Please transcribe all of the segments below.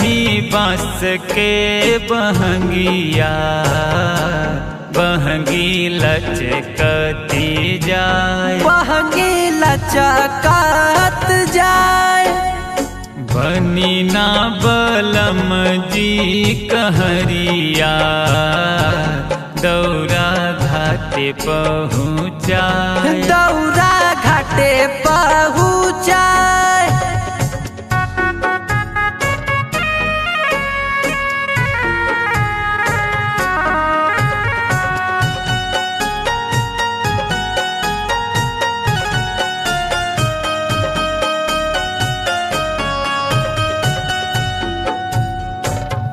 ही बांस के बहंगिया बहंगी लचकती जाए बहंगी लचकत जाए। बनी ना बलम जी कहरिया दौरा घाटे पहुँचाए दौरा घाटे पहुँचाए।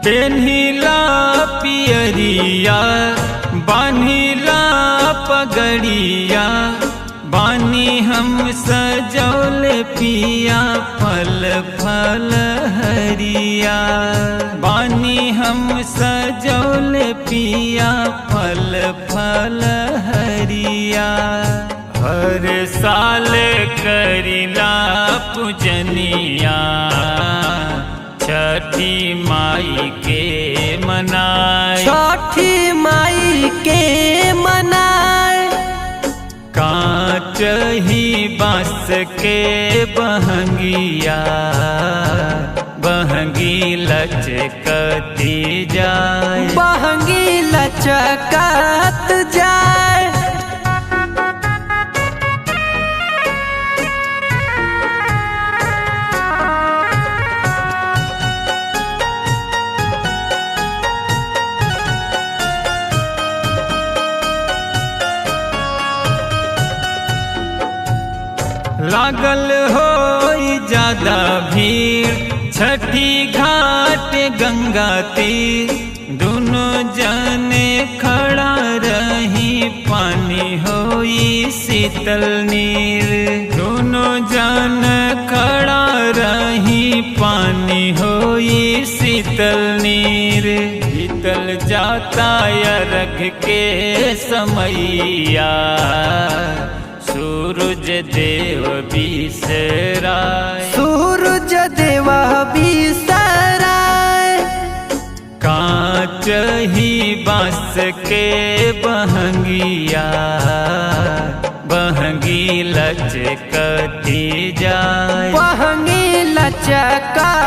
पेन्हिला पियरिया बान्हिला पगड़िया बानी हम सजौल पिया फल फल हरिया बानी हम सजौल पिया फल फल हरिया। हर साल करिला पूजनिया छठी माई के मनाए छठी माई के मनाए। कांच ही बांस के बहंगिया बहंगी लचकती जाए बहंगी लचकत जाए। लागल हो ज्यादा भीड़ छठी घाट गंगा तीर दोनों जने खड़ा रही पानी होई शीतल नीर दोनों जन खड़ा रही पानी होई शीतल नीर। बीतल जाता अर्घ के समैया सूरज देव बिसराय सूरज देव बिसराय। कांच ही बांस के बहंगिया बहंगी लचकती जाए बहंगी लचकत